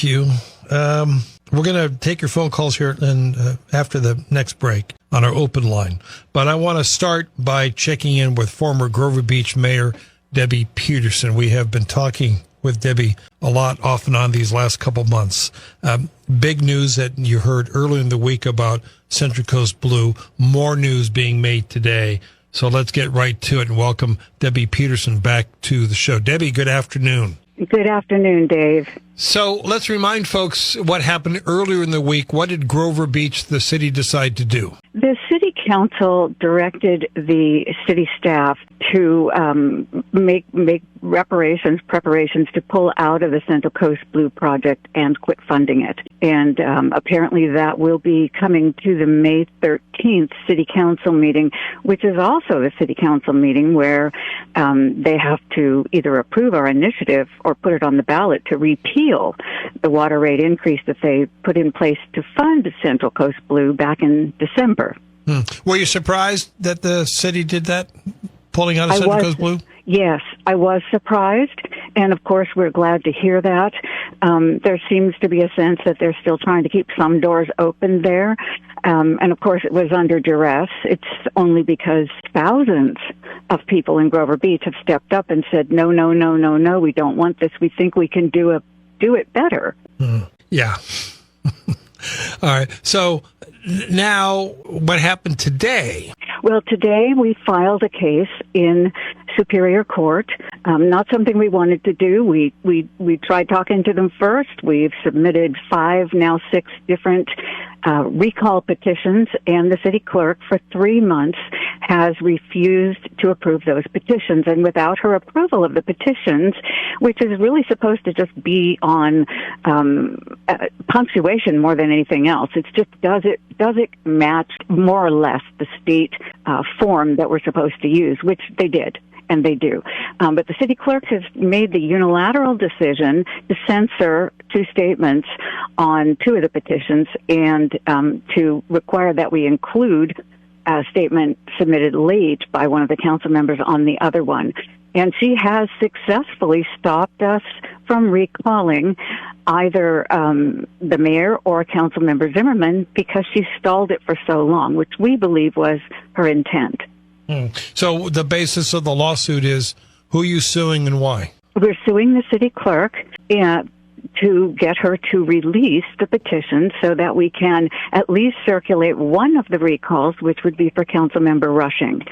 ask you, we're going to take your phone calls here and after the next break on our open line. But I want to start by checking in with former Grover Beach Mayor Debbie Peterson. We have been talking with Debbie a lot off and on these last couple months. Big news that you heard earlier in the week about Central Coast Blue. More news being made today. So let's get right to it and welcome Debbie Peterson back to the show. Debbie, good afternoon. Good afternoon, Dave. So let's remind folks what happened earlier in the week. What did Grover Beach, the city, decide to do? The city council directed the city staff to make preparations to pull out of the Central Coast Blue project and quit funding it. And apparently that will be coming to the May 13th city council meeting, which is also the city council meeting where they have to either approve our initiative or put it on the ballot to repeal the water rate increase that they put in place to fund Central Coast Blue back in December. Were you surprised that the city did that, pulling out of Central Coast Blue? Yes, I was surprised, and of course we're glad to hear that. There seems to be a sense that they're still trying to keep some doors open there, and of course it was under duress. It's only because thousands of people in Grover Beach have stepped up and said, no, we don't want this. We think we can do it better. Yeah. All right. So now what happened today? Well, today we filed a case in Superior Court. Not something we wanted to do. We tried talking to them first. We've submitted 5, now 6 different recall petitions, and the city clerk for 3 months has refused to approve those petitions. And without her approval of the petitions, which is really supposed to just be on punctuation more than anything else, it's just does it match more or less the state form that we're supposed to use, which they did. And they do. But the city clerk has made the unilateral decision to censor 2 statements on 2 of the petitions and to require that we include a statement submitted late by one of the council members on the other one. And she has successfully stopped us from recalling either the mayor or council member Zimmerman because she stalled it for so long, which we believe was her intent. So the basis of the lawsuit is who are you suing and why? We're suing the city clerk to get her to release the petition so that we can at least circulate one of the recalls, which would be for Councilmember Rushing.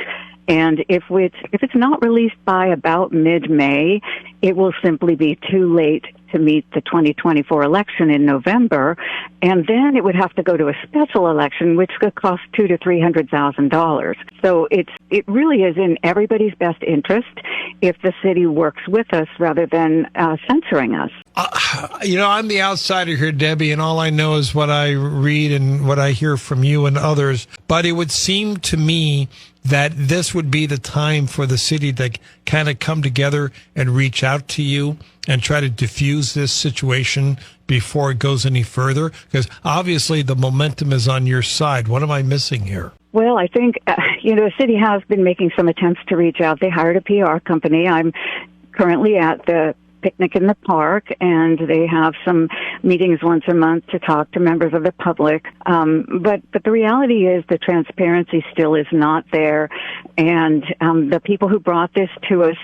And if it's not released by about mid-May, it will simply be too late to meet the 2024 election in November, and then it would have to go to a special election, which could cost $200,000 to $300,000. So it really is in everybody's best interest if the city works with us rather than censoring us. I'm the outsider here, Debbie, and all I know is what I read and what I hear from you and others. But it would seem to me that this would be the time for the city to kind of come together and reach out to you and try to diffuse this situation before it goes any further? Because obviously the momentum is on your side. What am I missing here? Well, I think, the city has been making some attempts to reach out. They hired a PR company. I'm currently at the picnic in the park, and they have some meetings once a month to talk to members of the public. But the reality is the transparency still is not there, and the people who brought this to us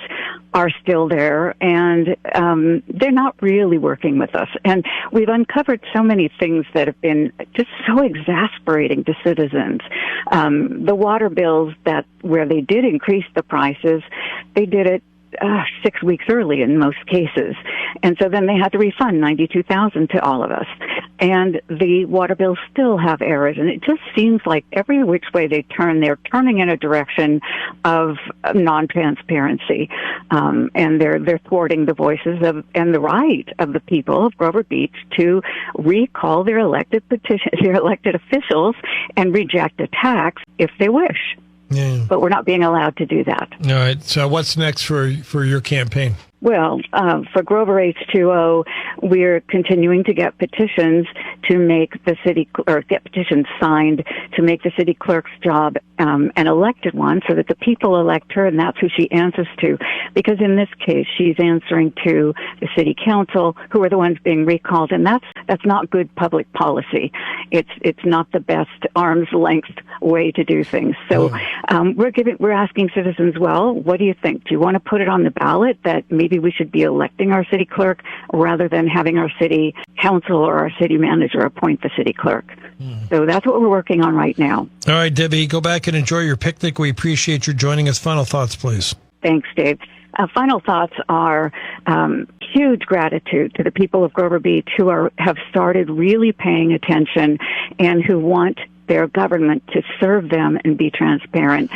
are still there, and they're not really working with us. And we've uncovered so many things that have been just so exasperating to citizens. The water bills where they did increase the prices, they did it 6 weeks early in most cases. And so then they had to refund $92,000 to all of us. And the water bills still have errors. And it just seems like every which way they turn, they're turning in a direction of non-transparency. And they're thwarting the voices and the right of the people of Grover Beach to recall their elected officials and reject a tax if they wish. Yeah. But we're not being allowed to do that. All right. So what's next for your campaign? Well, for Grover H2O, we're continuing to get petitions to make the city, or get petitions signed to make the city clerk's job an elected one, so that the people elect her, and that's who she answers to. Because in this case, she's answering to the city council, who are the ones being recalled, and that's not good public policy. It's not the best arm's length way to do things. So we're asking citizens, well, what do you think? Do you want to put it on the ballot that maybe we should be electing our city clerk rather than having our city council or our city manager appoint the city clerk? So that's what we're working on right now. All right, Debbie, go back and enjoy your picnic. We appreciate you joining us. Final thoughts, please. Thanks, Dave. Final thoughts are huge gratitude to the people of Grover Beach who have started really paying attention and who want their government to serve them and be transparent.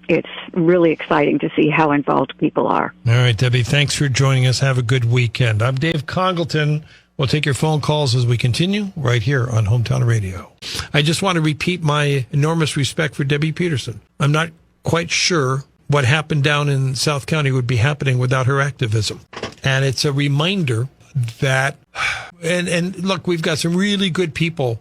It's really exciting to see how involved people are. All right, Debbie, thanks for joining us. Have a good weekend. I'm Dave Congleton. We'll take your phone calls as we continue right here on Hometown Radio. I just want to repeat my enormous respect for Debbie Peterson. I'm not quite sure what happened down in South County would be happening without her activism. And it's a reminder that, and look, we've got some really good people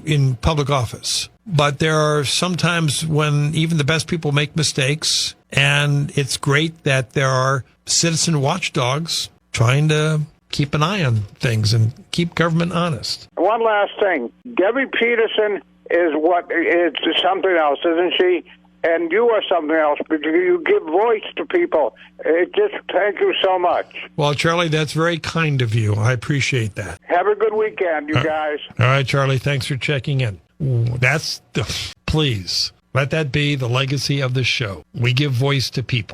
in public office, but there are sometimes when even the best people make mistakes, and it's great that there are citizen watchdogs trying to keep an eye on things and keep government honest. One last thing. Debbie Peterson is something else, isn't she? And you are something else because you give voice to people. Thank you so much. Well, Charlie, that's very kind of you. I appreciate that. Have a good weekend, you guys. All right, Charlie, thanks for checking in. Please let that be the legacy of the show. We give voice to people.